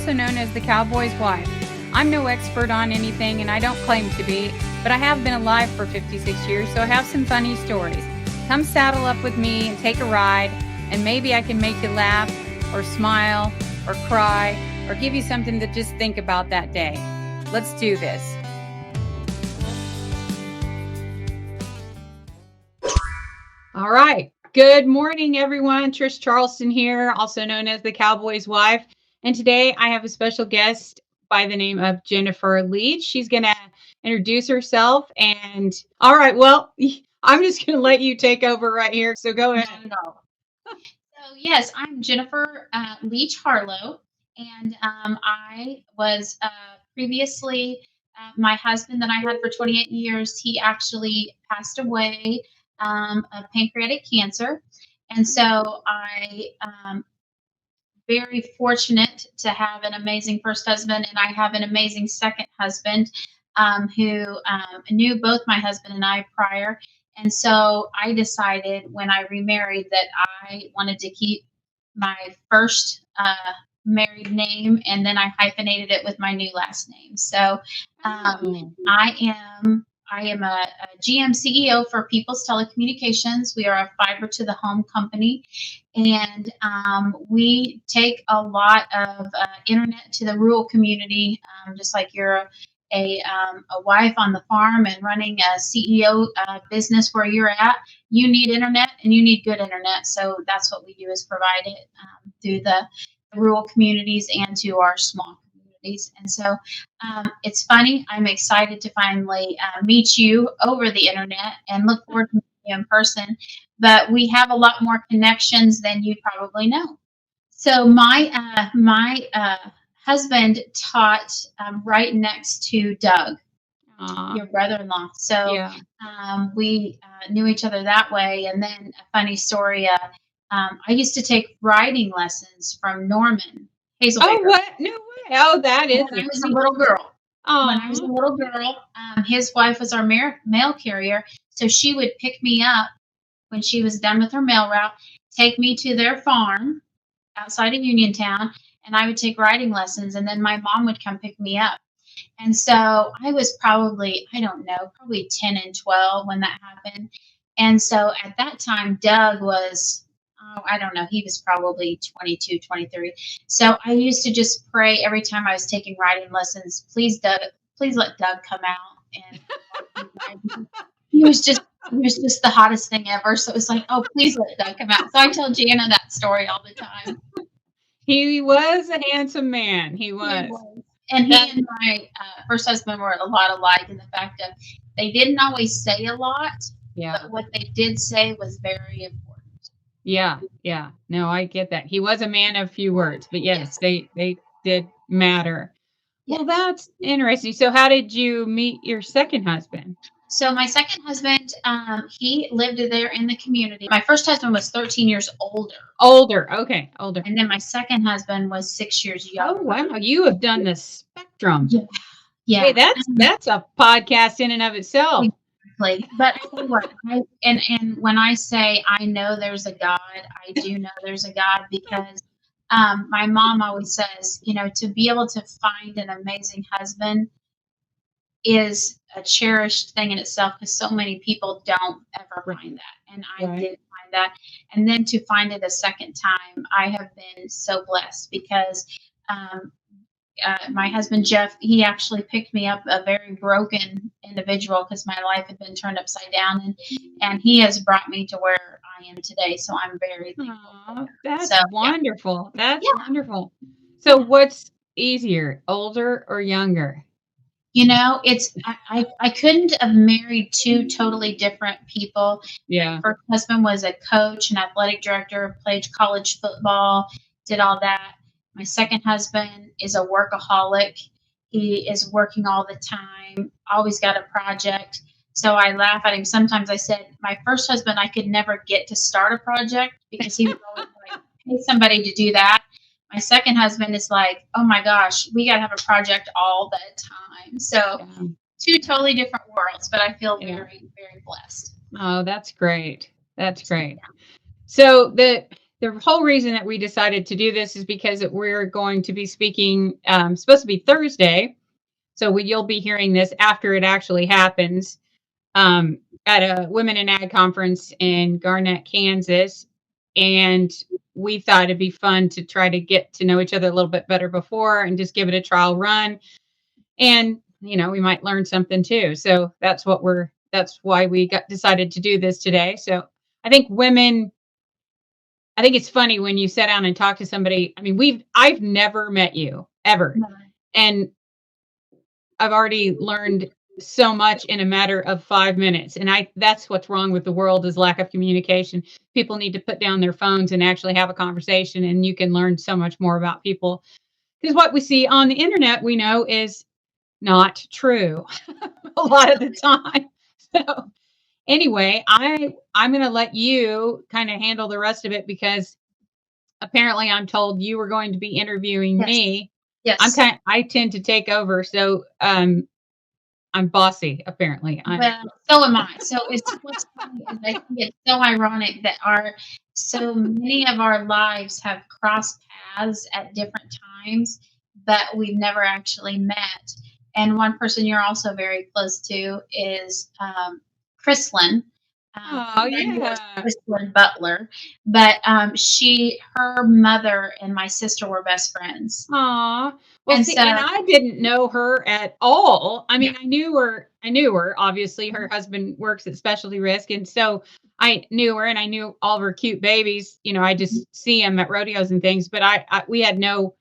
also known as the cowboy's wife. I'm no expert on anything and I don't claim to be, but I have been alive for 56 years, so I have some funny stories. Come saddle up with me and take a ride, and maybe I can make you laugh or smile or cry or give you something to just think about that day. Let's do this. All right. Good morning, everyone. Trish Charleston here, also known as the Cowboy's Wife. And today I have a special guest by the name of Jennifer Leach. She's going to introduce herself. And all right, well, I'm just going to let you take over right here. So go ahead. So yes, I'm Jennifer Leach-Harlow, and I was previously my husband that I had for 28 years. He actually passed away of pancreatic cancer, and so I very fortunate to have an amazing first husband, and I have an amazing second husband who knew both my husband and I prior. And so I decided when I remarried that I wanted to keep my first married name, and then I hyphenated it with my new last name. So I am a GM CEO for People's Telecommunications. We are a fiber to the home company, and we take a lot of internet to the rural community, just like you're a wife on the farm and running a CEO business where you're at. You need internet, and you need good internet. So that's what we do, is provide it through the rural communities and to our small communities. And so it's funny. I'm excited to finally meet you over the internet and look forward to meeting you in person. But we have a lot more connections than you probably know. So my husband taught right next to Doug, your brother-in-law. So Yeah. we knew each other that way. And then a funny story, I used to take riding lessons from Norman Hazelbaker. Oh, what? No way. Oh, that is When I was a little girl. Oh, When I was a little girl, his wife was our mail carrier. So she would pick me up when she was done with her mail route, take me to their farm outside of Uniontown, and I would take riding lessons, and then my mom would come pick me up. And so I was probably, I don't know, probably 10 and 12 when that happened. And so at that time, Doug was, I don't know, he was probably 22, 23. So I used to just pray every time I was taking riding lessons, please, Doug, please let Doug come out. And he was just the hottest thing ever. So it was like, oh, please let Doug come out. So I tell Jana that story all the time. He was a handsome man. He was. And he and my first husband were a lot alike in the fact of they didn't always say a lot, but what they did say was very important. Yeah. No, I get that. He was a man of few words, but yes, they did matter. Well, that's interesting. So how did you meet your second husband? So my second husband, he lived there in the community. My first husband was 13 years older. Okay, older. And then my second husband was 6 years younger. Oh, wow. You have done the spectrum. Yeah. Hey, that's a podcast in and of itself. Exactly. But I tell you what, and when I say I know there's a God, I do know there's a God, because my mom always says, to be able to find an amazing husband is a cherished thing in itself, because so many people don't ever find that. And I did find that. And then to find it a second time, I have been so blessed, because my husband, Jeff, he actually picked me up, a very broken individual, because my life had been turned upside down. And he has brought me to where I am today. So I'm very thankful. That's wonderful. Yeah. That's wonderful. So what's easier, older or younger? It's I couldn't have married two totally different people. Yeah. My first husband was a coach, an athletic director, played college football, did all that. My second husband is a workaholic. He is working all the time, always got a project. So I laugh at him. Sometimes I said, my first husband, I could never get to start a project, because he would always pay somebody to do that. My second husband is like, oh my gosh, we got to have a project all the time. So two totally different worlds, but I feel very, very blessed. Oh, that's great. That's great. So The whole reason that we decided to do this is because we're going to be speaking, supposed to be Thursday. So you'll be hearing this after it actually happens, at a Women in Ag conference in Garnett, Kansas. And we thought it'd be fun to try to get to know each other a little bit better before and just give it a trial run. And, we might learn something too. So that's why we got decided to do this today. So I think women, I think it's funny when you sit down and talk to somebody. I mean, I've never met you ever. No. And I've already learned so much in a matter of 5 minutes. And that's what's wrong with the world is lack of communication. People need to put down their phones and actually have a conversation, and you can learn so much more about people. Because what we see on the internet, we know is not true a lot of the time. So anyway, I'm going to let you kind of handle the rest of it because apparently I'm told you were going to be interviewing Yes. me. Yes. I tend to take over. So, I'm bossy, apparently. Well, so am I. So what's funny is I think it's so ironic that so many of our lives have crossed paths at different times, but we've never actually met. And one person you're also very close to is Chrislyn. Oh, I knew her as yeah. Chrislyn Butler, but her mother and my sister were best friends, Aw. Well, and see, and so I didn't know her at all. I yeah, mean, I knew her. Obviously, her husband works at Specialty Risk, and so I knew her, and I knew all of her cute babies. I just see them at rodeos and things, but we had no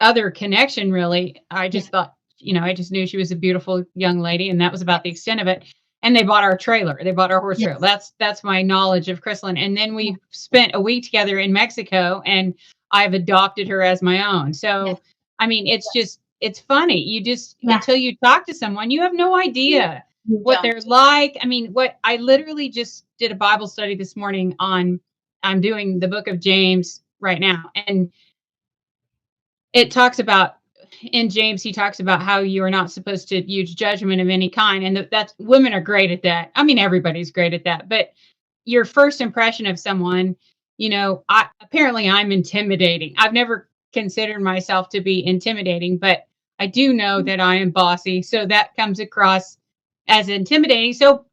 other connection really. I yeah, just thought, I just knew she was a beautiful young lady, and that was about the extent of it. And they bought our trailer. They bought our horse trailer. yes, That's my knowledge of Chrislyn. And then yeah, we spent a week together in Mexico, and I've adopted her as my own. yes, So, I mean, yes, it's funny. You just yeah. until you talk to someone, you have no idea You what don't. they're like. I mean, what I literally just did a Bible study this morning on. I'm doing the book of James right now, and it talks about in James, he talks about how you are not supposed to use judgment of any kind, and that's women are great at that. I mean, everybody's great at that, but your first impression of someone, I'm intimidating. I've never considered myself to be intimidating, but I do know that I am bossy, so that comes across as intimidating. So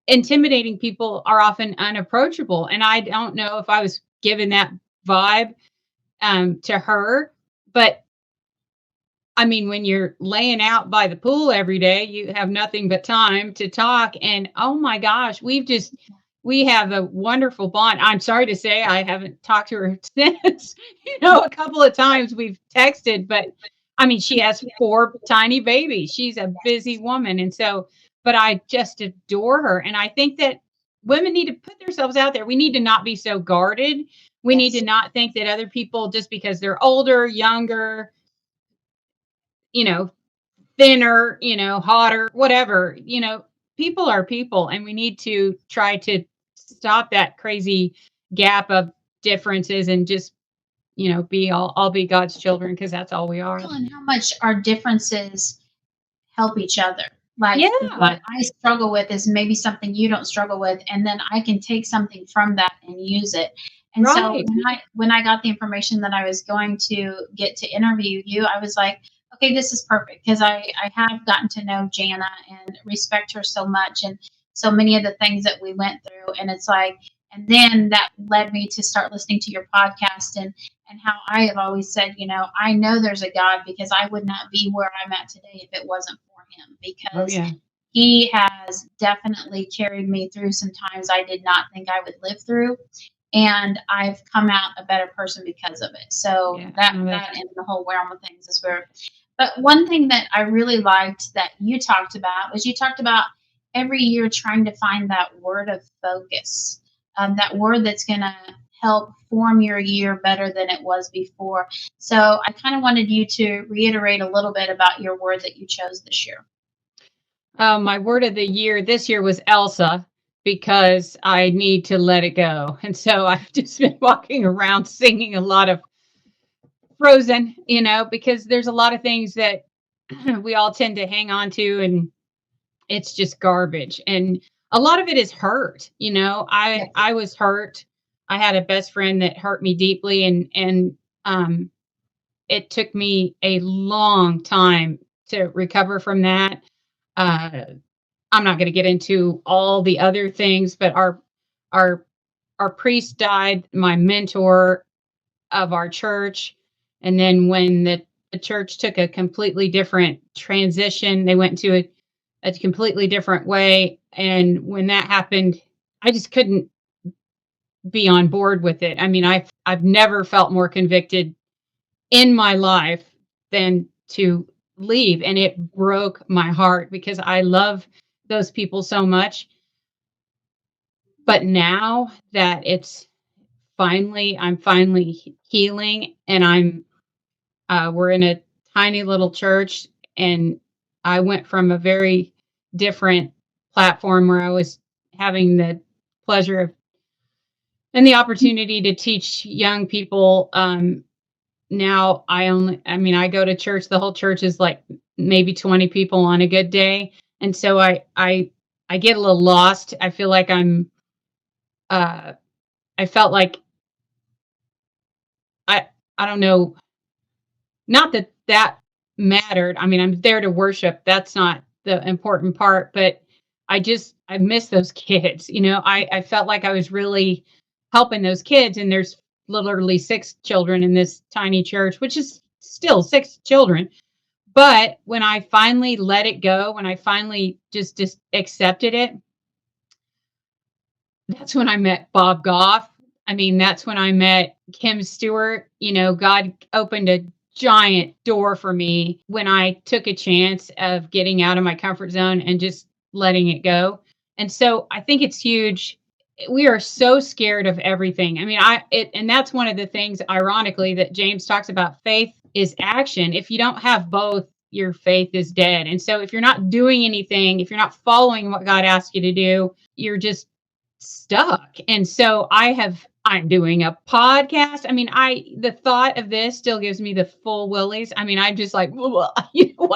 intimidating people are often unapproachable, and I don't know if I was given that vibe to her, but I mean, when you're laying out by the pool every day, you have nothing but time to talk. And oh my gosh, we have a wonderful bond. I'm sorry to say I haven't talked to her since, a couple of times we've texted, but I mean, she has four tiny babies. She's a busy woman. And so, but I just adore her. And I think that women need to put themselves out there. We need to not be so guarded. We need to Yes, not think that other people, just because they're older, younger, you know, thinner, hotter, whatever, people are people, and we need to try to stop that crazy gap of differences and just, all be God's children because that's all we are. and how much our differences help each other. Like Yeah, what I struggle with is maybe something you don't struggle with, and then I can take something from that and use it. And so right. when I got the information that I was going to get to interview you, I was like, okay, this is perfect because I have gotten to know Jana and respect her so much and so many of the things that we went through. And it's like, and then that led me to start listening to your podcast and how I have always said, I know there's a God because I would not be where I'm at today if it wasn't for him Oh because yeah. he has definitely carried me through some times I did not think I would live through. And I've come out a better person because of it. So Yeah. that No, that in the whole realm of things is where. But one thing that I really liked that you talked about was you talked about every year trying to find that word of focus, that word that's going to help form your year better than it was before. So I kind of wanted you to reiterate a little bit about your word that you chose this year. my word of the year this year was Elsa because I need to let it go. And so I've just been walking around singing a lot of Frozen, because there's a lot of things that we all tend to hang on to, and it's just garbage. And a lot of it is hurt. You know, Yes. I was hurt. I had a best friend that hurt me deeply, and it took me a long time to recover from that. Uh, I'm not going to get into all the other things, but our our priest died, my mentor of our church, and then when the church took a completely different transition, they went to a completely different way, and when that happened, I just couldn't be on board with it. I mean, I've never felt more convicted in my life than to leave, and it broke my heart because I love those people so much. But now that I'm finally healing, and we're in a tiny little church, and I went from a very different platform where I was having the pleasure of and the opportunity to teach young people. Now I mean, I go to church. The whole church is like maybe 20 people on a good day, and so I get a little lost. I feel like uh, I felt like I I don't know. Not that that mattered. I mean, I'm there to worship. That's not the important part, but I miss those kids. You know, I felt like I was really helping those kids, and there's literally 6 children in this tiny church, which is still 6 children. But when I finally let it go, when I finally just accepted it, that's when I met Bob Goff. I mean, that's when I met Kim Stewart. You know, God opened a giant door for me when I took a chance of getting out of my comfort zone and just letting it go. And so I think it's huge. We are so scared of everything. I mean, and that's one of the things, ironically, that James talks about. Faith is action. If you don't have both, your faith is dead. And so if you're not doing anything, if you're not following what God asks you to do, you're just stuck. And so I'm doing a podcast. I mean, the thought of this still gives me the full willies. I mean, I'm just like, what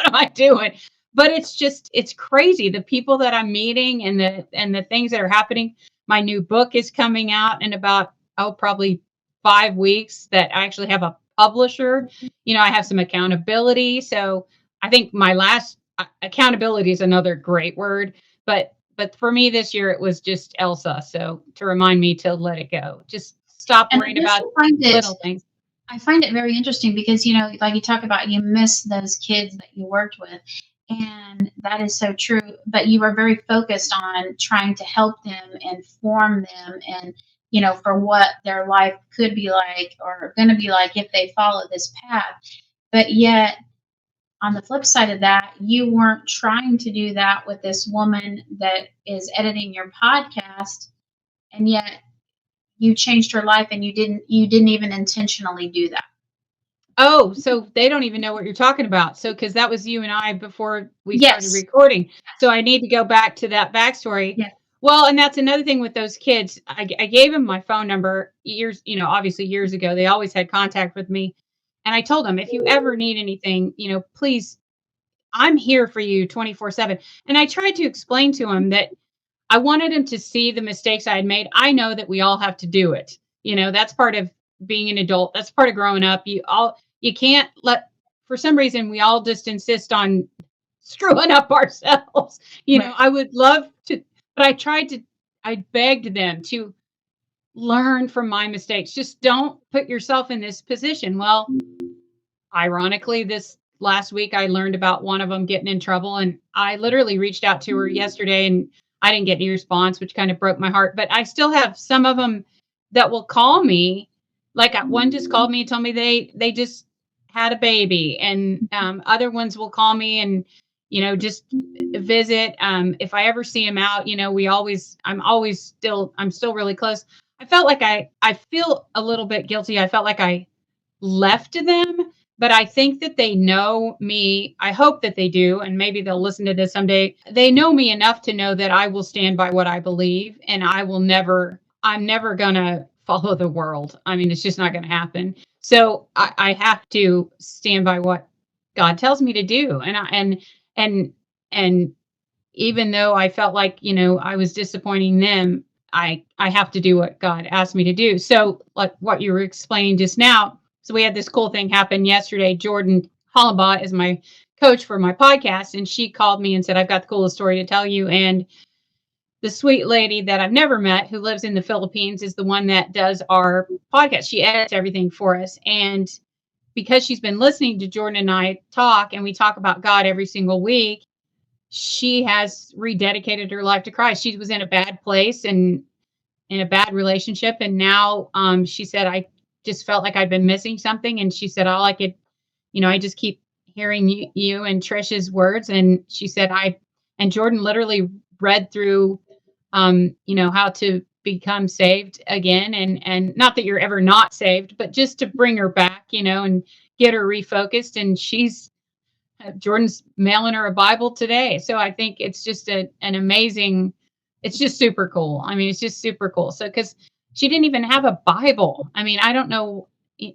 am I doing? But it's crazy. The people that I'm meeting and the things that are happening. My new book is coming out in about, probably 5 weeks, that I actually have a publisher. You know, I have some accountability. So I think my last accountability is another great word, but for me this year, it was just Elsa. So to remind me to let it go, just stop And worrying about little things. I find it very interesting because, like you talk about, you miss those kids that you worked with. And that is so true. But you are very focused on trying to help them and form them and, for what their life could be like or going to be like if they follow this path. But yet, on the flip side of that, you weren't trying to do that with this woman that is editing your podcast. And yet, you changed her life and you didn't even intentionally do that. Oh, so they don't even know what you're talking about. So, because that was you and I before we started Yes. recording. So I need to go back to that backstory. Yes. Well, and that's another thing with those kids. I gave them my phone number years, obviously years ago. They always had contact with me. And I told them, if you ever need anything, please, I'm here for you 24/7. And I tried to explain to them that I wanted him to see the mistakes I had made. I know that we all have to do it. That's part of being an adult. That's part of growing up. You can't for some reason, we all just insist on screwing up ourselves. Right. I would love to, but I begged them to learn from my mistakes. Just don't put yourself in this position. Well, ironically, this last week, I learned about one of them getting in trouble, and I literally reached out to her yesterday, and I didn't get any response, which kind of broke my heart. But I still have some of them that will call me. Like, one just called me and told me they just had a baby, and other ones will call me and just visit. If I ever see him out, I'm still really close. I felt like I feel a little bit guilty. I felt like I left them, but I think that they know me. I hope that they do, and maybe they'll listen to this someday. They know me enough to know that I will stand by what I believe, and I'm never gonna follow the world. I mean, it's just not gonna happen. So I have to stand by what God tells me to do. And even though I felt like, I was disappointing them, I have to do what God asked me to do. So, like what you were explaining just now, so we had this cool thing happen yesterday. Jordan Hollabaugh is my coach for my podcast, and she called me and said, "I've got the coolest story to tell you." And the sweet lady that I've never met who lives in the Philippines is the one that does our podcast. She edits everything for us. And because she's been listening to Jordan and I talk, and we talk about God every single week, she has rededicated her life to Christ. She was in a bad place and in a bad relationship. And now she said, I just felt like I'd been missing something. And she said, all I could, I just keep hearing you and Trisha's words. And she said, and Jordan literally read through, how to become saved again. And not that you're ever not saved, but just to bring her back, and get her refocused. And Jordan's mailing her a Bible today. So I think it's just an amazing, it's just super cool. I mean, it's just super cool. So, because she didn't even have a Bible. I mean, I don't know.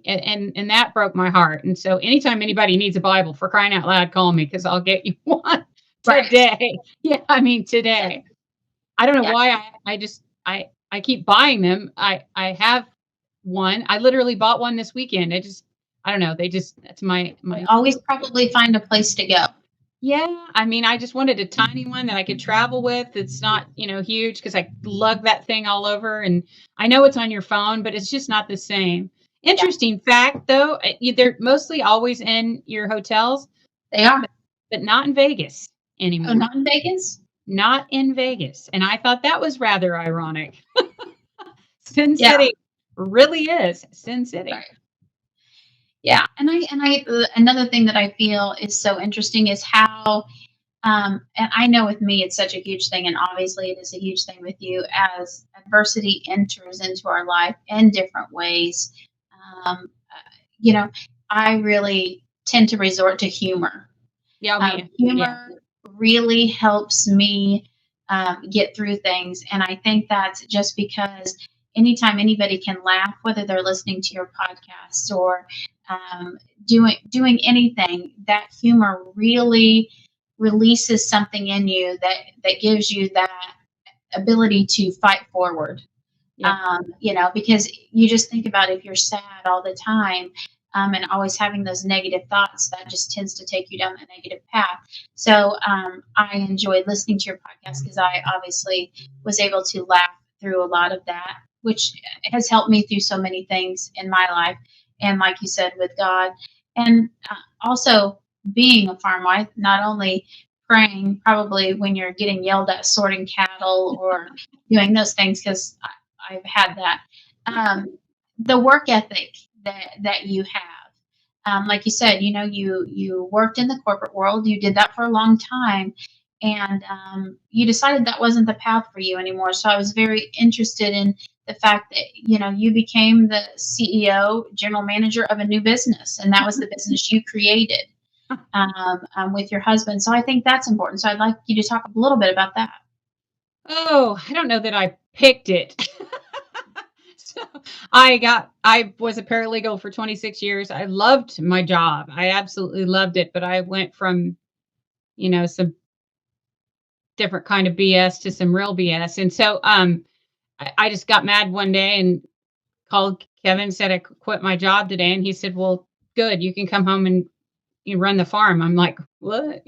And that broke my heart. And so anytime anybody needs a Bible, for crying out loud, call me, because I'll get you one today. Right. Yeah. I mean, today. I don't know Yeah. why I keep buying them. I have one. I literally bought one this weekend. I don't know. That's my Always probably find a place to go. Yeah, I mean, I just wanted a tiny one that I could travel with. It's not, huge, because I lug that thing all over. And I know it's on your phone, but it's just not the same. Interesting fact, though, they're mostly always in your hotels, They are. but not in Vegas Oh, anymore. not in Vegas? Not in Vegas. And I thought that was rather ironic. Sin Yeah. City really is Sin City. Right. Yeah, and another thing that I feel is so interesting is how, and I know with me it's such a huge thing, and obviously it is a huge thing with you, as adversity enters into our life in different ways. You know, I really tend to resort to humor. Yeah, man. Humor really helps me get through things. And I think that's just because anytime anybody can laugh, whether they're listening to your podcast or doing anything, that humor really releases something in you that gives you that ability to fight forward. Yeah. Because you just think about if you're sad all the time, and always having those negative thoughts, that just tends to take you down that negative path. So I enjoyed listening to your podcast because I obviously was able to laugh through a lot of that, which has helped me through so many things in my life. And like you said, with God, and also being a farm wife, not only praying probably when you're getting yelled at sorting cattle or doing those things, because I've had that. The work ethic that you have, like you said, you worked in the corporate world. You did that for a long time, and you decided that wasn't the path for you anymore. So I was very interested in the fact that you became the CEO, general manager of a new business, and that was the business you created with your husband. So I think that's important. So I'd like you to talk a little bit about that. Oh, I don't know that I picked it. So I was a paralegal for 26 years. I loved my job. I absolutely loved it, but I went from, some different kind of BS to some real BS. And so I just got mad one day and called Kevin and said I quit my job today. And he said, "Well, good, you can come home and you run the farm." I'm like, "What?"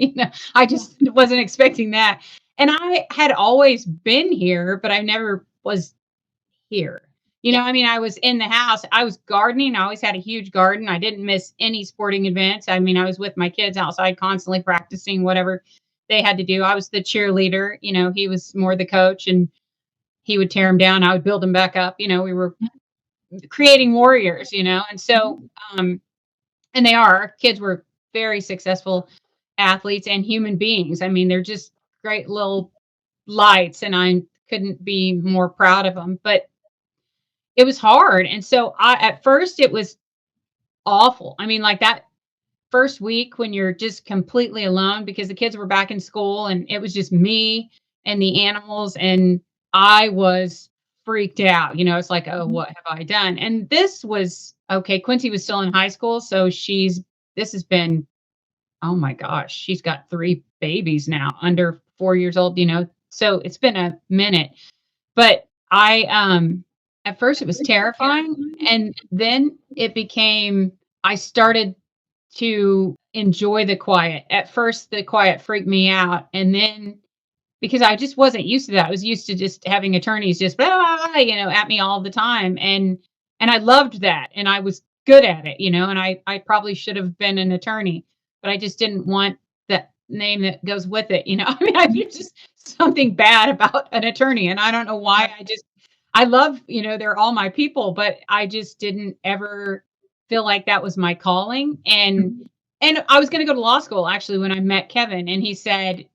I just wasn't expecting that. And I had always been here, but I never was here. I mean, I was in the house. I was gardening. I always had a huge garden. I didn't miss any sporting events. I mean, I was with my kids outside constantly practicing whatever they had to do. I was the cheerleader. He was more the coach, and he would tear them down. I would build them back up. We were creating warriors, and so, and our kids were very successful athletes and human beings. I mean, they're just great little lights, and I couldn't be more proud of them. But it was hard. And so at first it was awful. I mean, like that first week when you're just completely alone because the kids were back in school and it was just me and the animals, and I was freaked out. It's like, oh, what have I done? And this was okay. Quincy was still in high school. So this has been, oh my gosh, she's got 3 babies now under 4 years old, so it's been a minute. But at first it was terrifying, and then it became I started to enjoy the quiet. At first, the quiet freaked me out, and then because I just wasn't used to that. I was used to just having attorneys just, "Ah," at me all the time, and I loved that, and I was good at it, and I probably should have been an attorney, but I just didn't want that name that goes with it, I mean, I there's just something bad about an attorney, and I don't know why. I love, they're all my people, but I just didn't ever feel like that was my calling, and I was gonna go to law school actually when I met Kevin, and he said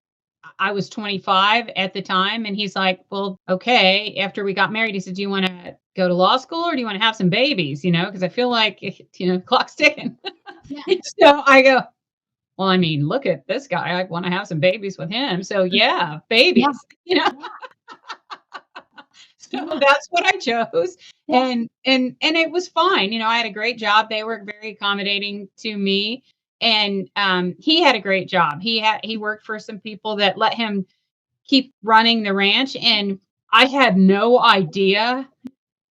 I was 25 at the time, and he's like, "Well, okay." After we got married, he said, "Do you wanna go to law school or do you wanna have some babies?" Because I feel like, clock's ticking. Yeah. So I go, "Well, I mean, look at this guy. I wanna have some babies with him. So yeah, Yeah. babies." You know? Yeah. So Yeah. that's what I chose, Yeah. and it was fine. I had a great job. They were very accommodating to me, and he had a great job. He worked for some people that let him keep running the ranch, and I had no idea.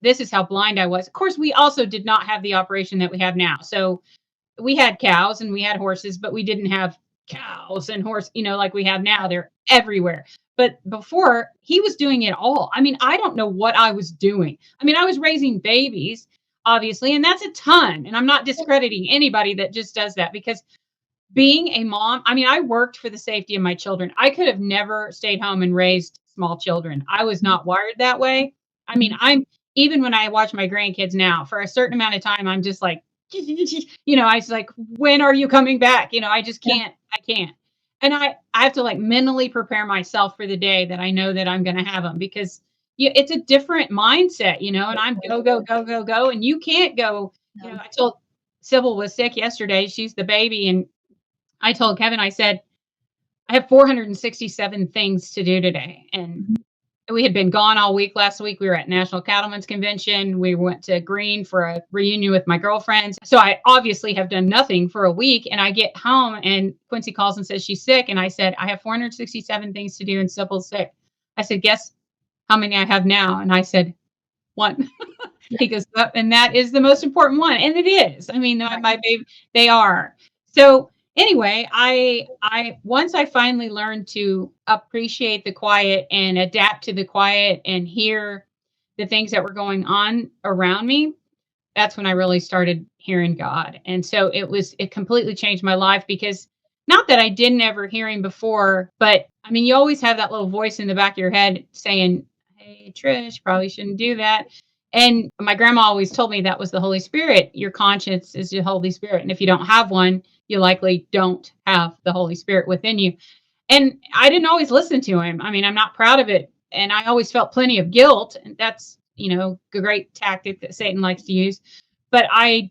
This is how blind I was. Of course, we also did not have the operation that we have now. So we had cows and we had horses, but we didn't have cows and horse, like we have now. They're everywhere. But before, he was doing it all. I mean, I don't know what I was doing. I mean, I was raising babies, obviously, and that's a ton. And I'm not discrediting anybody that just does that because being a mom, I mean, I worked for the safety of my children. I could have never stayed home and raised small children. I was not wired that way. I mean, Mhm. I'm even when I watch my grandkids now, for a certain amount of time, I'm just like, I was like, when are you coming back? I just Yeah. can't, I can't. And I have to like mentally prepare myself for the day that I know that I'm going to have them because it's a different mindset, and I'm go, go, go, go, go. And you can't go, No. I told Sybil was sick yesterday. She's the baby. And I told Kevin, I said, I have 467 things to do today. And Mhm. we had been gone all week. Last week, we were at National Cattlemen's Convention. We went to Green for a reunion with my girlfriends. So I obviously have done nothing for a week. And I get home and Quincy calls and says she's sick. And I said, I have 467 things to do and Sybil's sick. I said, guess how many I have now? And I said, one. Yeah. He goes, "Yep, and that is the most important one," and it is. I mean, Right. my baby, they are. So, anyway, I once I finally learned to appreciate the quiet and adapt to the quiet and hear the things that were going on around me, that's when I really started hearing God. And so it completely changed my life because not that I didn't ever hear him before, but I mean, you always have that little voice in the back of your head saying, "Hey, Trish, probably shouldn't do that." And my grandma always told me that was the Holy Spirit. Your conscience is your Holy Spirit. And if you don't have one, you likely don't have the Holy Spirit within you. And I didn't always listen to him. I mean, I'm not proud of it. And I always felt plenty of guilt. And that's, a great tactic that Satan likes to use. But I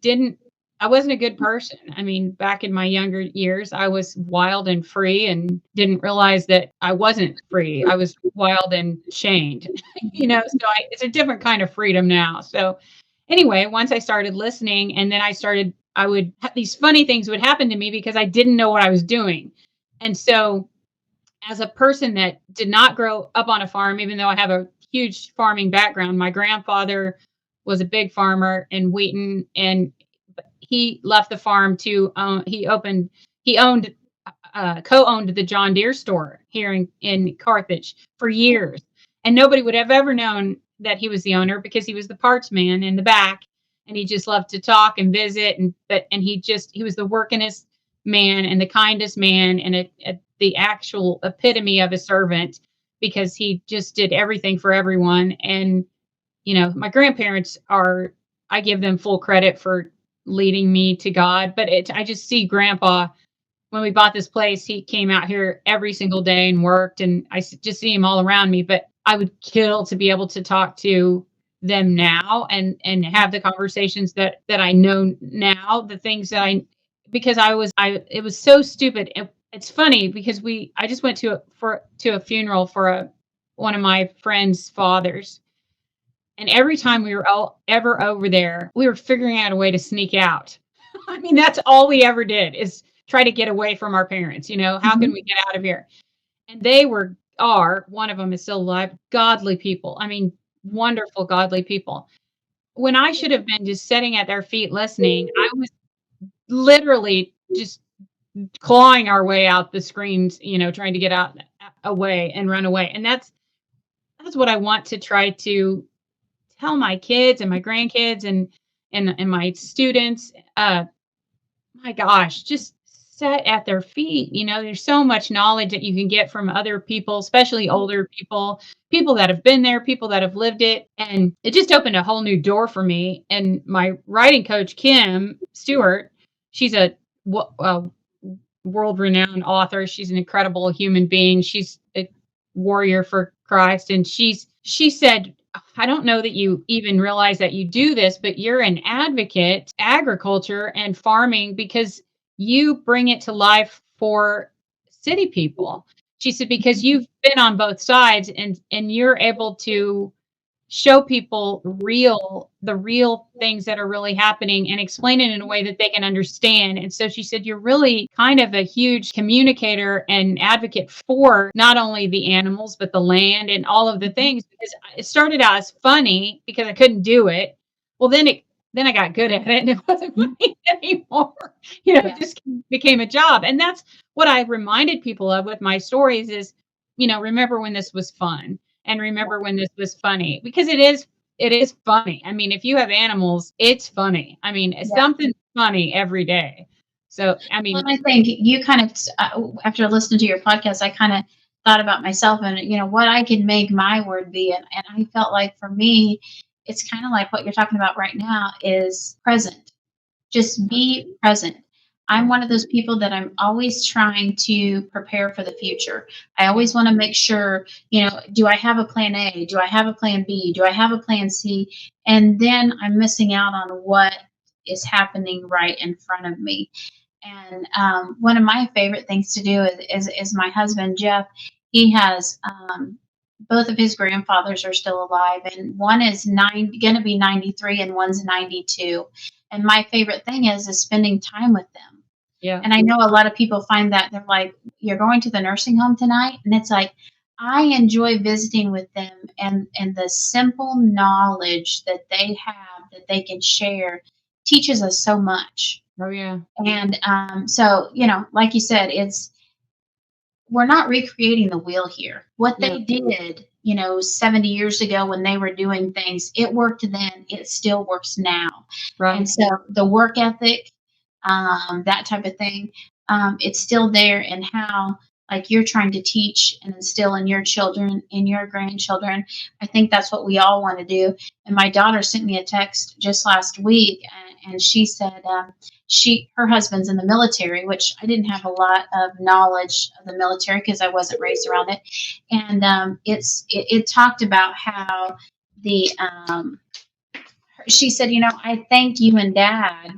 wasn't a good person. I mean, back in my younger years, I was wild and free and didn't realize that I wasn't free. I was wild and chained, so it's a different kind of freedom now. So anyway, once I started listening and then I would these funny things would happen to me because I didn't know what I was doing. And so as a person that did not grow up on a farm, even though I have a huge farming background, my grandfather was a big farmer in Wheaton, and he left the farm to he owned co-owned the John Deere store here in Carthage for years, and nobody would have ever known that he was the owner because he was the parts man in the back, and he just loved to talk and visit, and he was the workingest man and the kindest man and the actual epitome of a servant because he just did everything for everyone. And my grandparents are, I give them full credit for leading me to God, but I just see grandpa when we bought this place, he came out here every single day and worked, and just see him all around me. But I would kill to be able to talk to them now and have the conversations that I know now, the things that because it was so stupid. It's funny because I just went to a funeral for one of my friend's fathers, and every time we were ever over there, we were figuring out a way to sneak out. I mean, that's all we ever did is try to get away from our parents. How can Mhm. we get out of here? and they are, one of them is still alive, godly people. I mean, wonderful godly people. When I should have been just sitting at their feet listening, I was literally just clawing our way out the screens, trying to get out away and run away. And that's what I want to try to tell my kids and my grandkids and my students. My gosh, just sit at their feet. There's so much knowledge that you can get from other people, especially older people, people that have been there, people that have lived it. And it just opened a whole new door for me. And my writing coach, Kim Stewart, she's a world renowned author. She's an incredible human being. She's a warrior for Christ. And she said, I don't know that you even realize that you do this, but you're an advocate, agriculture and farming, because you bring it to life for city people. She said, because you've been on both sides and you're able to show people the real things that are really happening and explain it in a way that they can understand. And so she said, you're really kind of a huge communicator and advocate for not only the animals, but the land and all of the things, because it started out as funny because I couldn't do it. Well, then I got good at it and it wasn't funny anymore. Yeah. It just became a job. And that's what I reminded people of with my stories is, remember when this was fun. And remember when this was funny, because it is funny. I mean, if you have animals, it's funny. I mean, Yeah. something's funny every day. So, I Well, mean, and I think you kind of, after listening to your podcast, I kind of thought about myself and, what I could make my word be. And I felt like for me, it's kind of like what you're talking about right now is present. Just be present. I'm one of those people that I'm always trying to prepare for the future. I always want to make sure, do I have a plan A? Do I have a plan B? Do I have a plan C? And then I'm missing out on what is happening right in front of me. And one of my favorite things to do is my husband, Jeff. He has both of his grandfathers are still alive, and one is going to be 93 and one's 92. And my favorite thing is spending time with them. yeah, And I know a lot of people find that they're like, you're going to the nursing home tonight? And it's like, I enjoy visiting with them and the simple knowledge that they have that they can share teaches us so much. oh yeah, And so, like you said, we're not recreating the wheel here. What no, they did, 70 years ago when they were doing things, it worked then, it still works now. And right, so the work ethic, that type of thing, it's still there. And how, like, you're trying to teach and instill in your children, in your grandchildren. I think that's what we all want to do. And my daughter sent me a text just last week, and she said her husband's in the military, which I didn't have a lot of knowledge of the military because I wasn't raised around it. And it talked about how the she said, I thank you and Dad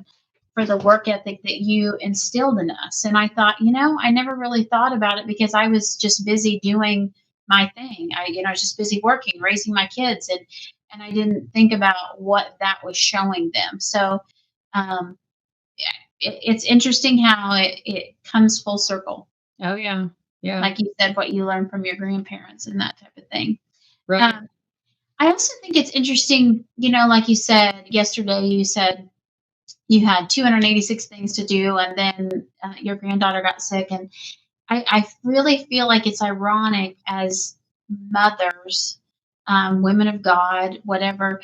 for the work ethic that you instilled in us. And I thought, I never really thought about it because I was just busy doing my thing. I was just busy working, raising my kids, and I didn't think about what that was showing them. So um, it's interesting how it comes full circle. oh yeah, yeah, Like you said, what you learned from your grandparents and that type of thing. right, Um, I also think it's interesting, like you said yesterday, you said you had 286 things to do, and then your granddaughter got sick. And I really feel like it's ironic as mothers, women of God, whatever,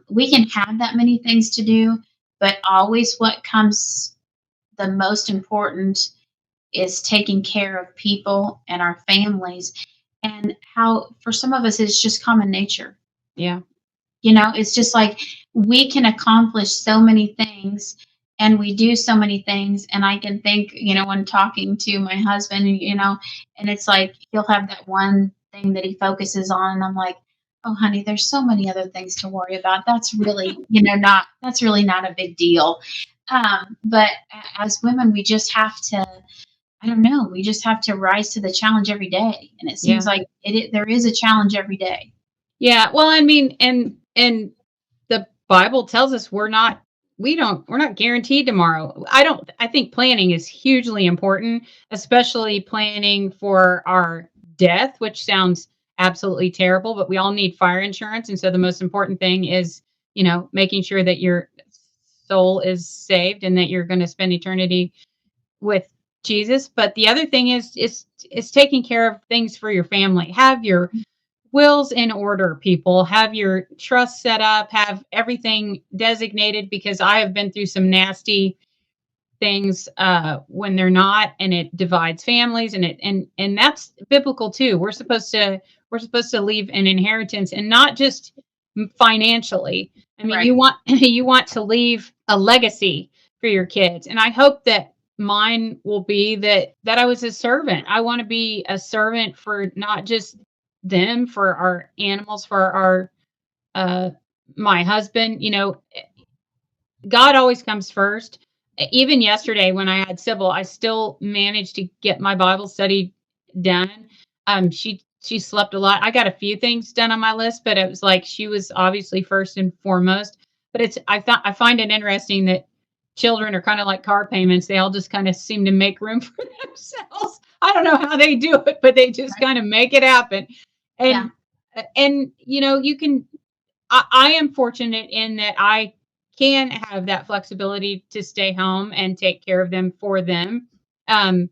we can have that many things to do, but always what comes the most important is taking care of people and our families. And how, for some of us, it's just common nature. yeah, It's just like we can accomplish so many things and we do so many things. And I can think, when talking to my husband, and it's like he'll have that one thing that he focuses on. And I'm like, oh, honey, there's so many other things to worry about. That's really, that's really not a big deal. But as women, we just have to, I don't know, we just have to rise to the challenge every day. And it yeah, seems like there is a challenge every day. yeah. Well, I mean, and the Bible tells us we're not we're not guaranteed tomorrow. I think planning is hugely important, especially planning for our death, which sounds absolutely terrible, but we all need fire insurance. And so the most important thing is, making sure that your soul is saved and that you're going to spend eternity with Jesus. But the other thing is taking care of things for your family. Have your wills in order, people. Have your trust set up, have everything designated, because I have been through some nasty things when they're not, and it divides families, and that's biblical too. We're supposed to leave an inheritance, and not just financially. I mean, Right. you want you want to leave a legacy for your kids, and I hope that mine will be that I was a servant. I want to be a servant for not just them, for our animals, for our uh my husband. God always comes first. Even yesterday when I had Sybil, I still managed to get my Bible study done. She slept a lot. I got a few things done on my list, but it was like she was obviously first and foremost. But I find it interesting that children are kind of like car payments. They all just kind of seem to make room for themselves. I don't know how they do it, but they just Right. kind of make it happen. Yeah. And you can I am fortunate in that I can have that flexibility to stay home and take care of them for them. Um,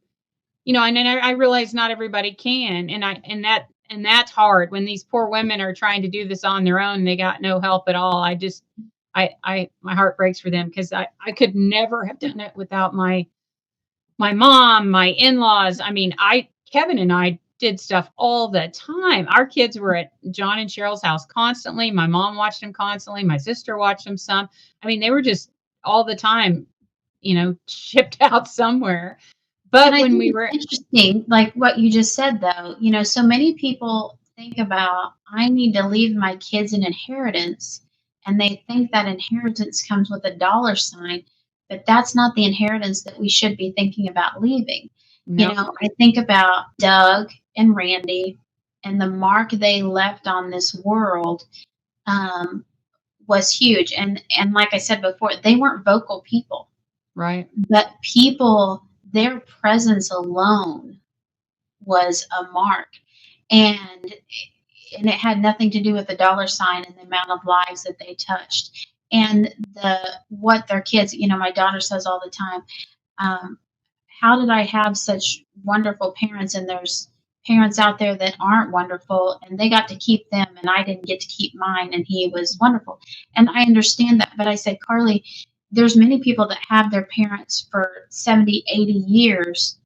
and then I realize not everybody can, and that's hard when these poor women are trying to do this on their own. And they got no help at all. I my heart breaks for them because I could never have done it without my mom, my in-laws. I mean, I Kevin and I did stuff all the time. Our kids were at John and Cheryl's house constantly. My mom watched them constantly. My sister watched them some. I mean, they were just all the time, shipped out somewhere. And But I when think we it's were interesting, like what you just said, though. So many people think about, I need to leave my kids an inheritance, and they think that inheritance comes with a dollar sign, but that's not the inheritance that we should be thinking about leaving. no, I think about Doug and Randy, and the mark they left on this world um, was huge. And like I said before, they weren't vocal people, right, but their presence alone was a mark. And and it had nothing to do with the dollar sign and the amount of lives that they touched, and what their kids, my daughter says all the time, um, how did I have such wonderful parents, and there's parents out there that aren't wonderful, and they got to keep them and I didn't get to keep mine, and he was wonderful. And I understand that, but I said, Carly, there's many people that have their parents for 70, 80 years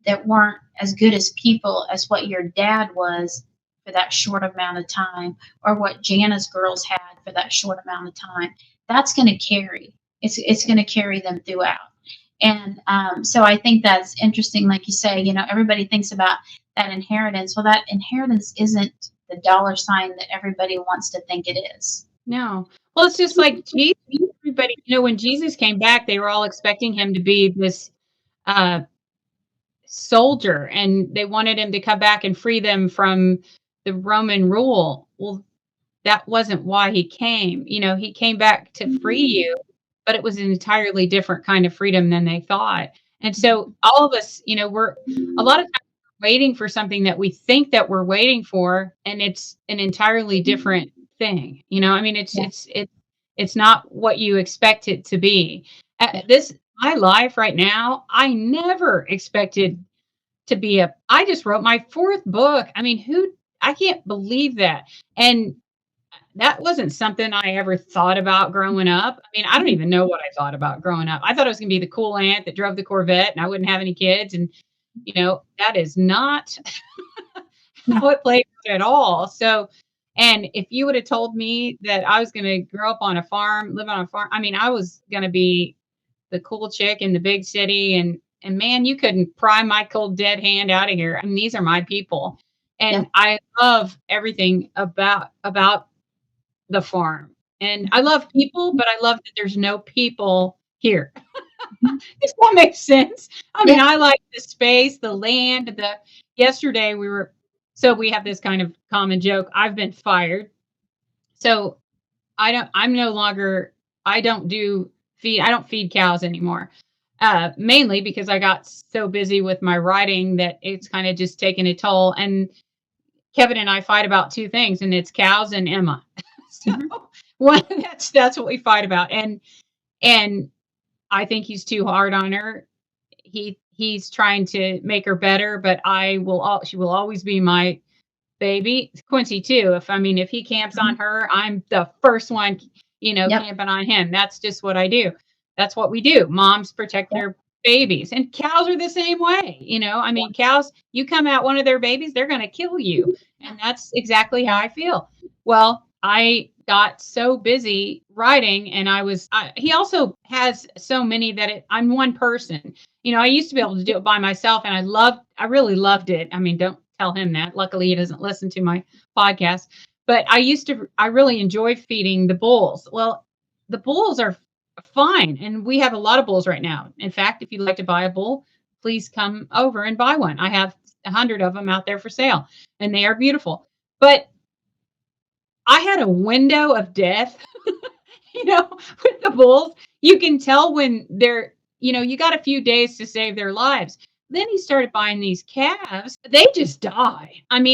that weren't as good as people as what your dad was for that short amount of time, or what Jana's girls had for that short amount of time. That's going to carry. It's going to carry them throughout. And so I think that's interesting. Like you say, everybody thinks about that inheritance. Well, that inheritance isn't the dollar sign that everybody wants to think it is. no. Well, it's just like Jesus. Everybody, when Jesus came back, they were all expecting him to be this uh, soldier, and they wanted him to come back and free them from the Roman rule. Well, that wasn't why he came. He came back to free you, but it was an entirely different kind of freedom than they thought. And so all of us, we're a lot of times waiting for something that we think that we're waiting for, and it's an entirely different thing. I mean, Yeah. it's not what you expect it to be. Yeah. This my life right now, I never expected to be I just wrote my fourth book. I mean, I can't believe that. And that wasn't something I ever thought about growing up. I mean, I don't even know what I thought about growing up. I thought I was gonna be the cool aunt that drove the Corvette and I wouldn't have any kids. And, that is not Yeah. how it played out at all. So, and if you would have told me that I was gonna grow up on a farm, live on a farm, I mean, I was gonna be the cool chick in the big city, and man, you couldn't pry my cold dead hand out of here. I mean, these are my people. Yeah. And I love everything about the farm. And I love people, but I love that there's no people here. Mhm. Does that make sense? I mean, Yeah. I like the space, the land, yesterday we have this kind of common joke. I've been fired. So I'm no longer, I don't do I don't feed cows anymore. Mainly because I got so busy with my writing that it's kind of just taken a toll. And Kevin and I fight about two things, and it's cows and Emma. So Mhm. that's what we fight about. And I think he's too hard on her. He's trying to make her better, but she will always be my baby. Quincy too. If he camps on Mhm. her, I'm the first one, Yep. camping on him. That's just what I do. That's what we do. Moms protect Yep. their babies, and cows are the same way. Yep. Cows, you come at one of their babies, they're going to kill you. Yeah. And that's exactly how I feel. Well, I got so busy writing, and he also has so many that I'm one person. I used to be able to do it by myself, and I really loved it. Don't tell him that. Luckily, he doesn't listen to my podcast. But I really enjoy feeding the bulls. Well, the bulls are fine, and we have a lot of bulls right now. In fact, if you'd like to buy a bull, please come over and buy one. I have 100 of them out there for sale, and they are beautiful. But I had a window of death, with the bulls. You can tell when you got a few days to save their lives. Then he started buying these calves. They just die. And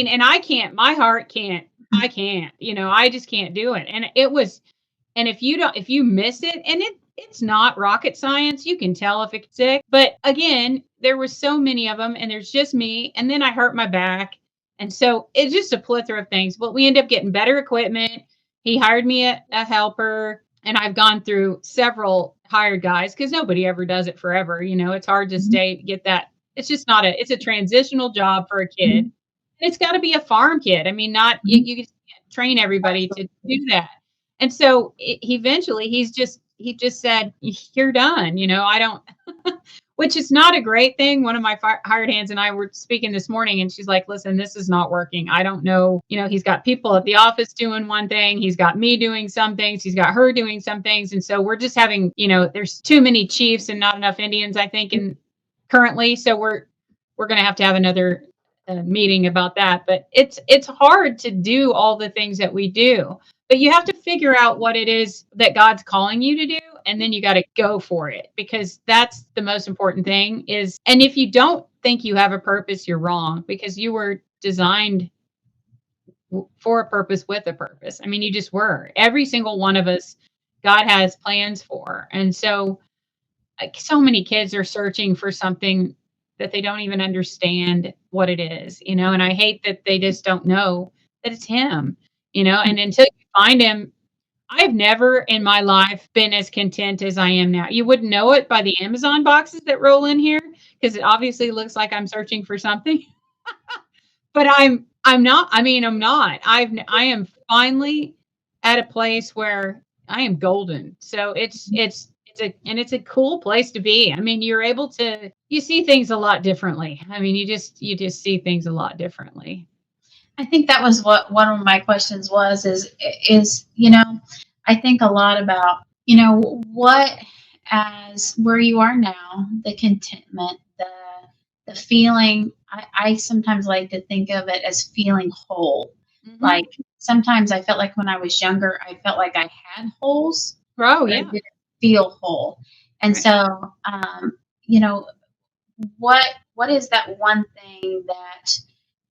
my heart can't, I can't, I just can't do it. And if you miss it, and it's not rocket science, you can tell if it's sick. But again, there were so many of them, and there's just me. And then I hurt my back. And so it's just a plethora of things. But we end up getting better equipment. He hired me a helper, and I've gone through several hired guys because nobody ever does it forever. It's hard to Mhm. get that. It's just not it's a transitional job for a kid. Mhm. It's got to be a farm kid. Not, Mhm. you can't train everybody to Absolutely. do that. And so eventually he just said, "You're done." I don't, which is not a great thing. One of my hired hands and I were speaking this morning, and she's like, "Listen, this is not working. I don't know. He's got people at the office doing one thing. He's got me doing some things. He's got her doing some things. And so we're just having, there's too many chiefs and not enough Indians, I think, in currently. So we're going to have another meeting about that. But it's hard to do all the things that we do. But you have to figure out what it is that God's calling you to do, and then you got to go for it, because that's the most important thing is. And if you don't think you have a purpose, you're wrong, because you were designed for a purpose with a purpose. You just were. Every single one of us, God has plans for. And so, like, so many kids are searching for something that they don't even understand what it is, and I hate that they just don't know that it's him, and until you find him. I've never in my life been as content as I am now. You wouldn't know it by the Amazon boxes that roll in here, because it obviously looks like I'm searching for something. But I'm not. I'm not. I am finally at a place where I am golden. So it's a cool place to be. You're able to you see things a lot differently. You just see things a lot differently. I think that was what one of my questions was is I think a lot about what, as where you are now, the contentment, the feeling. I sometimes like to think of it as feeling whole. Hmm. Like sometimes I felt like when I was younger, I felt like I had holes, Oh but I yeah. didn't feel whole. And Right. so, you know, what is that one thing that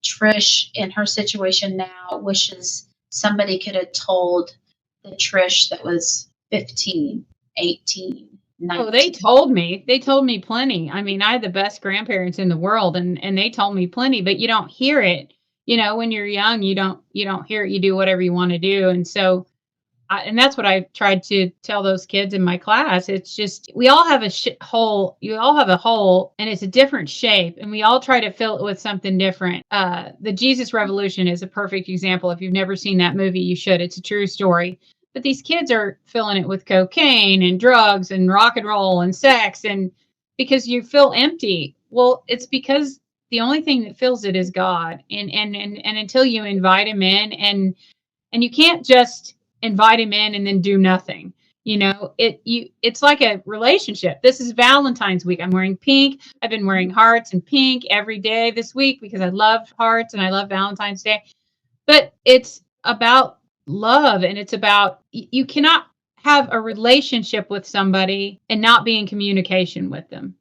Trish in her situation now wishes somebody could have told the Trish that was 15, 18, Oh, 19? they told me plenty. I had the best grandparents in the world, and they told me plenty, but you don't hear it. When you're young, you don't hear it. You do whatever you want to do. And so and that's what I tried to tell those kids in my class. It's just we all have a hole. You all have a hole, and it's a different shape, and we all try to fill it with something different. The Jesus Revolution is a perfect example. If you've never seen that movie, you should. It's a true story. But these kids are filling it with cocaine and drugs and rock and roll and sex, and because you feel empty. Well, it's because the only thing that fills it is God, and until you invite Him in, and you can't just invite him in and then do nothing. It's like a relationship. This is Valentine's week. I'm wearing pink. I've been wearing hearts and pink every day this week because I love hearts and I love Valentine's Day. But it's about love, and it's about you cannot have a relationship with somebody and not be in communication with them.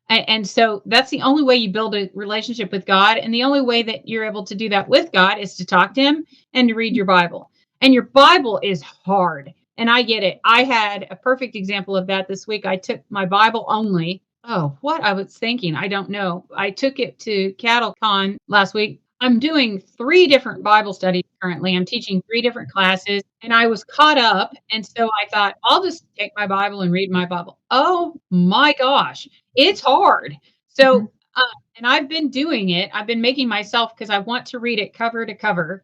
And so that's the only way you build a relationship with God. And the only way that you're able to do that with God is to talk to Him and to read your Bible. And your Bible is hard. And I get it. I had a perfect example of that this week. I took my Bible only. Oh, what I was thinking, I don't know. I took it to CattleCon last week. I'm doing 3 different Bible studies currently. I'm teaching 3 different classes, and I was caught up, and so I thought, "I'll just take my Bible and read my Bible." Oh my gosh, it's hard. Mhm. So, and I've been doing it. I've been making myself because I want to read it cover to cover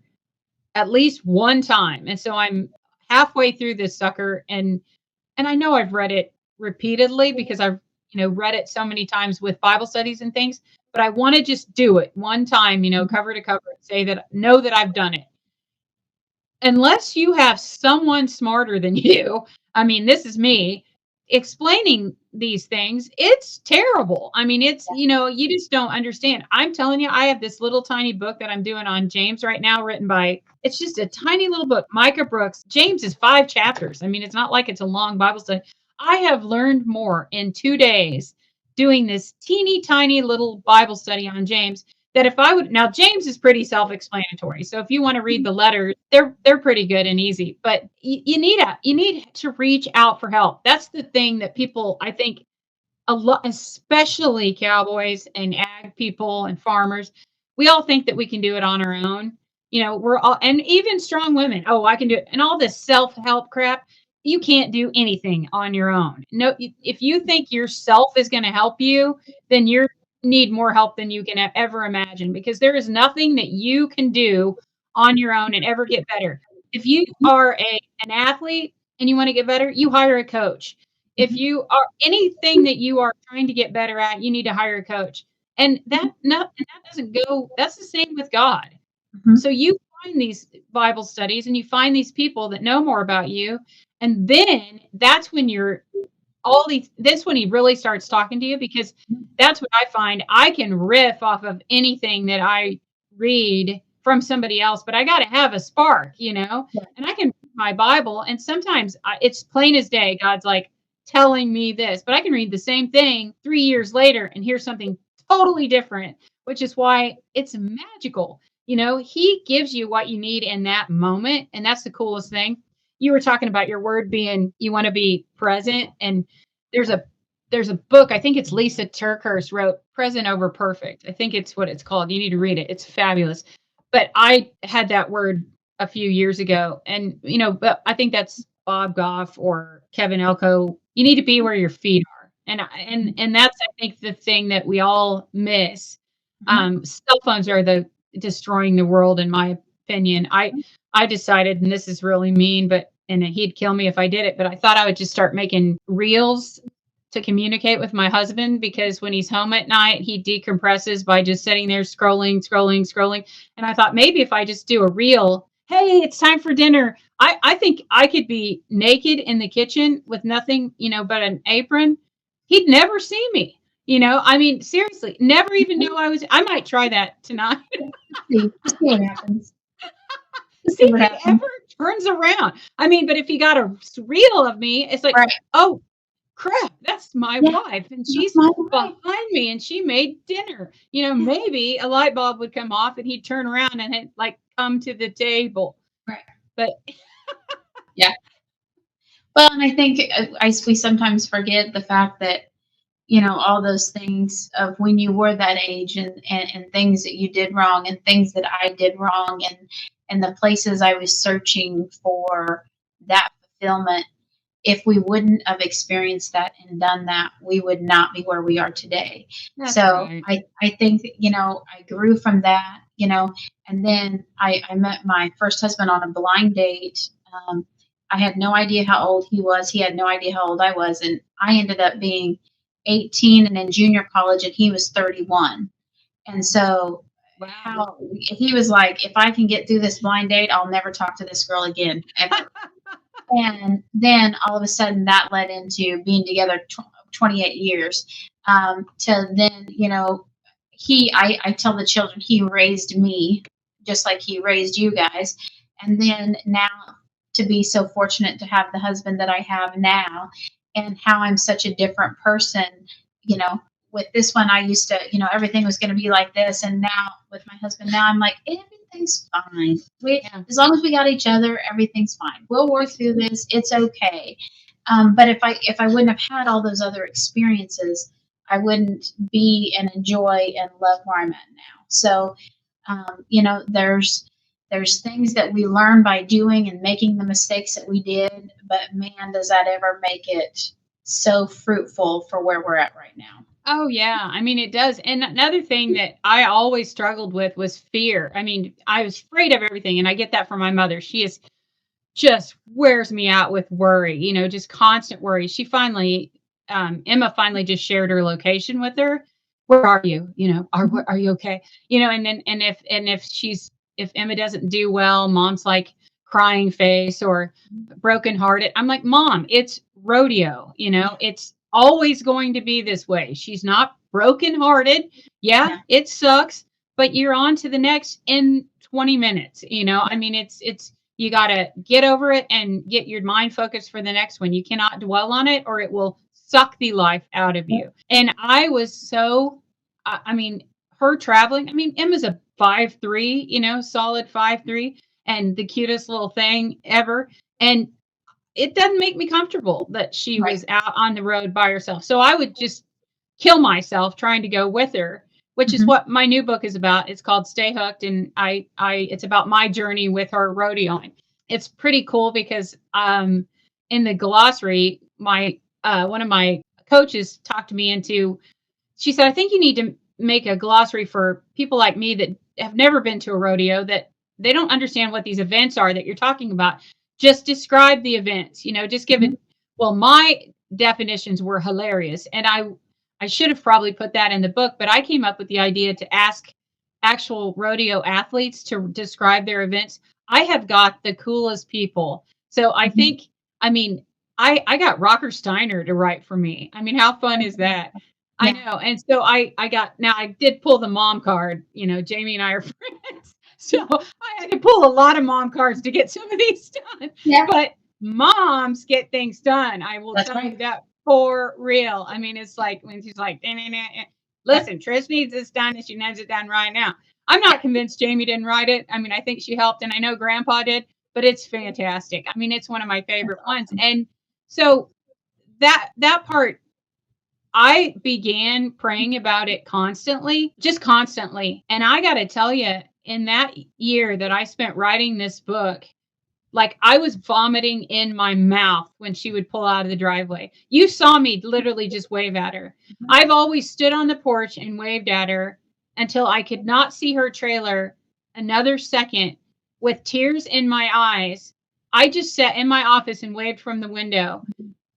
at least one time, and so I'm halfway through this sucker, and I know I've read it repeatedly because I've, read it so many times with Bible studies and things, but I wanna just do it one time, cover to cover and say that know that I've done it. Unless you have someone smarter than you, I mean, this is me explaining these things, it's terrible. I mean, it's, you just don't understand. I'm telling you, I have this little tiny book that I'm doing on James right now, written by, it's just a tiny little book, Micah Brooks. James is 5 chapters. I mean, it's not like it's a long Bible study. I have learned more in 2 days doing this teeny tiny little Bible study on James that if I would now James is pretty self-explanatory. So if you want to read the letters, they're pretty good and easy. But you need to reach out for help. That's the thing that people I think a lot, especially cowboys and ag people and farmers, we all think that we can do it on our own. We're all, and even strong women. Oh, I can do it. And all this self help crap. You can't do anything on your own. No, if you think yourself is going to help you, then you need more help than you can ever imagine because there is nothing that you can do on your own and ever get better. If you are an athlete and you want to get better, you hire a coach. If Mhm. you are anything that you are trying to get better at, you need to hire a coach. And that doesn't go that's the same with God. Mhm. So you find these Bible studies and you find these people that know more about you, and then that's when you're all these that's when he really starts talking to you because that's what I find. I can riff off of anything that I read from somebody else, but I got to have a spark. Yeah. And I can read my Bible, and sometimes it's plain as day. God's like telling me this, but I can read the same thing 3 years later and hear something totally different, which is why it's magical. He gives you what you need in that moment, and that's the coolest thing. You were talking about your word being you want to be present, and there's a there's a book, I think it's Lisa Turkhurst wrote Present Over Perfect. I think it's what it's called. You need to read it. It's fabulous. But I had that word a few years ago, and but I think that's Bob Goff or Kevin Elko. You need to be where your feet are. And that's I think the thing that we all miss. Mhm. Cell phones are the destroying the world in my opinion. I decided, and this is really mean, but and he'd kill me if I did it, but I thought I would just start making reels to communicate with my husband because when he's home at night, he decompresses by just sitting there scrolling, scrolling, scrolling. And I thought maybe if I just do a reel, hey, it's time for dinner. I think I could be naked in the kitchen with nothing, but an apron. He'd never see me. I mean, seriously, never even know I might try that tonight. Just see what happens. Just See see what if he happens. ever turns around. I mean, but if he got a reel of me, it's like, Right. oh crap, that's my Yeah. wife, and That's she's my life. behind me, and she made dinner. Maybe a light bulb would come off, and he'd turn around and he'd like come to the table. Right. But Yeah. Well, and I think we sometimes forget the fact that all those things of when you were that age and things that you did wrong and things that I did wrong and the places I was searching for that fulfillment. If we wouldn't have experienced that and done that, we would not be where we are today. that's So right. I think that, I grew from that, and then I met my first husband on a blind date. I had no idea how old he was. He had no idea how old I was. And I ended up being 18 and in junior college, and he was 31. And so Wow. how he was like, if I can get through this blind date, I'll never talk to this girl again, ever. And then all of a sudden that led into being together 28 years. To then, I tell the children he raised me just like he raised you guys. And then now to be so fortunate to have the husband that I have now, and how I'm such a different person. You know, with this one, I used to, everything was going to be like this, and now with my husband, now I'm like, everything's fine. Yeah. As long as we got each other, everything's fine. We'll work through this. It's okay. But if I wouldn't have had all those other experiences, I wouldn't be and enjoy and love where I'm at now. So, there's things that we learn by doing and making the mistakes that we did, but man, does that ever make it so fruitful for where we're at right now. Oh, yeah. I mean, it does. And another thing that I always struggled with was fear. I mean, I was afraid of everything, and I get that from my mother. She is just wears me out with worry, just constant worry. She finally, Emma finally just shared her location with her. Where are you? Mhm. Are you okay? And if Emma doesn't do well, mom's like crying face or broken hearted. I'm like, Mom, it's rodeo. Yeah, It's always going to be this way. She's not broken hearted. Yeah, yeah, it sucks, but you're on to the next in 20 minutes. I yeah, mean, it's you got to get over it and get your mind focused for the next one. You cannot dwell on it or it will suck the life out of yeah. you. And I was so, I mean, her traveling, I mean, Emma's a 5'3", solid 5'3", and the cutest little thing ever. And it doesn't make me comfortable that she Right. was out on the road by herself. So I would just kill myself trying to go with her, which is Hmm. what my new book is about. It's called Stay Hooked, and it's about my journey with her rodeoing. It's pretty cool because in the glossary, my one of my coaches talked me into, she said, I think you need to make a glossary for people like me that have never been to a rodeo, that they don't understand what these events are that you're talking about. Just describe the events, just give Hmm. it. Well, my definitions were hilarious. And I should have probably put that in the book, but I came up with the idea to ask actual rodeo athletes to describe their events. I have got the coolest people. So I Hmm. think, I mean, I got Rocker Steiner to write for me. I mean, how fun is that? I Yeah. know. And so I got, now I did pull the mom card, Jamie and I are friends. So I had to pull a lot of mom cards to get some of these done. Yeah. But moms get things done. I will That's tell you right. that for real. I mean, it's like when she's like, "Eh, eh, eh, eh." Yeah. Listen, Trish needs this done and she needs it done right now. I'm not convinced Jamie didn't write it. I mean, I think she helped and I know grandpa did, but it's fantastic. I mean, it's one of my That's favorite ones. awesome. And so that part, I began praying about it constantly, just constantly. And I got to tell you, in that year that I spent writing this book, like I was vomiting in my mouth when she would pull out of the driveway. You saw me literally just wave at her. Mhm. I've always stood on the porch and waved at her until I could not see her trailer another second with tears in my eyes. I just sat in my office and waved from the window.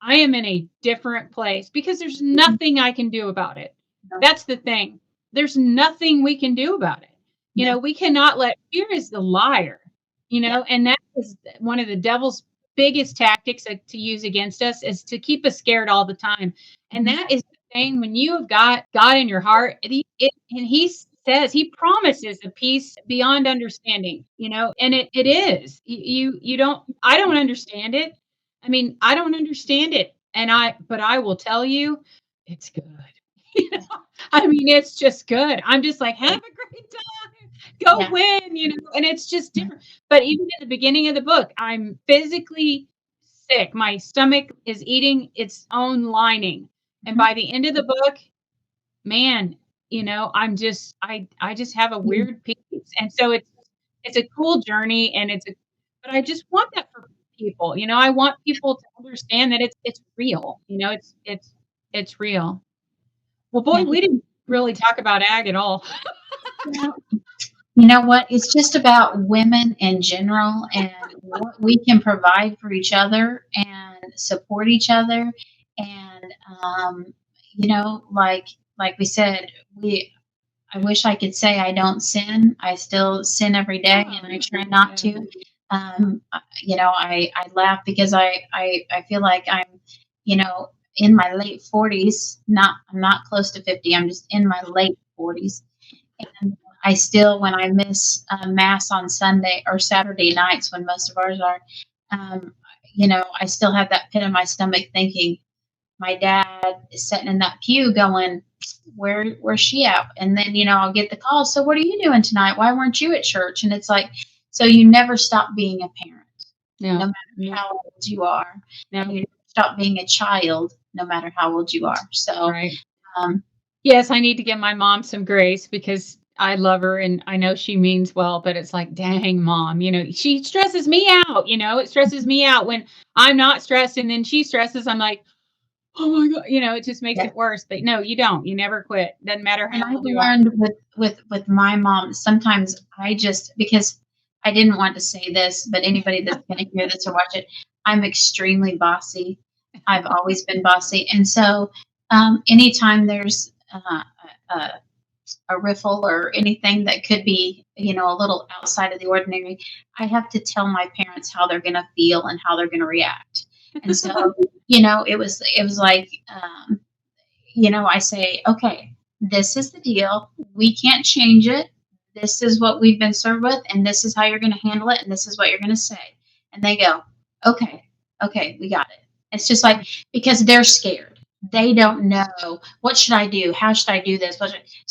I am in a different place because there's Mhm. nothing I can do about it. No. That's the thing. There's nothing we can do about it. No. We cannot let fear is the liar, Yeah. and that is one of the devil's biggest tactics to use against us is to keep us scared all the time. And Mhm. that is the thing when you have got God in your heart, and he says, he promises a peace beyond understanding, and it is. You don't, I don't understand it. I mean, I don't understand it. But I will tell you, it's good. You know, I mean, it's just good. I'm just like, have a great time, go Yeah. win, and it's just Yeah. different. But even in the beginning of the book, I'm physically sick. My stomach is eating its own lining. And Mhm. by the end of the book, man, I just have a Mhm. weird peace. And so it's a cool journey and but I just want that for people. I want people to understand that it's real. It's real. Well, boy, Yeah. we didn't really talk about ag at all. Well, you know what? It's just about women in general and what we can provide for each other and support each other. And, like we said, I wish I could say I don't sin. I still sin every day, Oh, and I try not yeah. to. I laugh because I feel like I'm, in my late 40s. I'm not close to 50. I'm just in my late 40s, and I still, when I miss mass on Sunday or Saturday nights, when most of ours are, um, you know, I still have that pit in my stomach thinking my dad is sitting in that pew going, where's she at? And then, you know, I'll get the call. So what are you doing tonight? Why weren't you at church? And it's like, so you never stop being a parent, no No, matter no, how old you are. And no, you never stop being a child, no matter how old you are. So, right. um, Yes, I need to give my mom some grace because I love her and I know she means well, but it's like, dang, mom, she stresses me out. It stresses me out when I'm not stressed and then she stresses. I'm like, oh my God, it just makes yeah. it worse. But no, you don't. You never quit. Doesn't matter And how I've old you are. learned with my mom, sometimes I just, because I didn't want to say this, but anybody that's going to hear this or watch it, I'm extremely bossy. I've always been bossy. And so anytime there's a, a riffle or anything that could be, you know, a little outside of the ordinary, I have to tell my parents how they're going to feel and how they're going to react. And so, you know, it was like, you know, I say, okay, this is the deal. We can't change it. This is what we've been served with, and this is how you're going to handle it, and this is what you're going to say. And they go, okay, okay, we got it. It's just like, because they're scared. They don't know, what should I do? How should I do this? So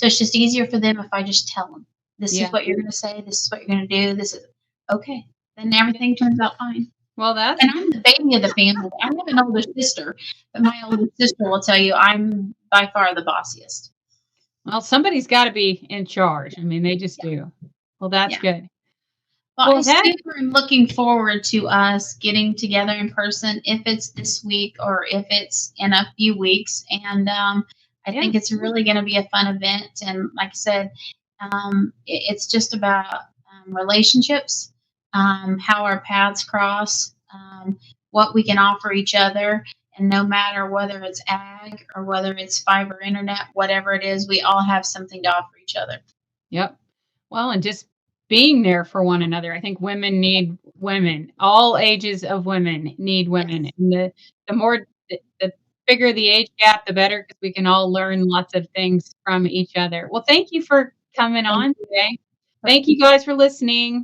it's just easier for them if I just tell them, this is Yeah. what you're going to say. This is what you're going to do. This is okay. Then Yeah. everything turns out fine. Well, that's And I'm the baby of the family. I have an older sister, but my older sister will tell you I'm by far the bossiest. well, somebody's got to be in charge. I mean, they just Yeah, do. Well, that's yeah. good. Well, I Well, that super am looking forward to us getting together in person, if it's this week or if it's in a few weeks. And I yeah, think it's really going to be a fun event. And like I said, it's just about relationships, how our paths cross, what we can offer each other. And no matter whether it's ag or whether it's fiber internet, whatever it is, we all have something to offer each other. yep. Well, and just being there for one another. I think women need women. All ages of women need women. Yes. And the more the bigger the age gap, the better because we can all learn lots of things from each other. Well, thank you for coming Thank on you. today. Thank you guys for listening.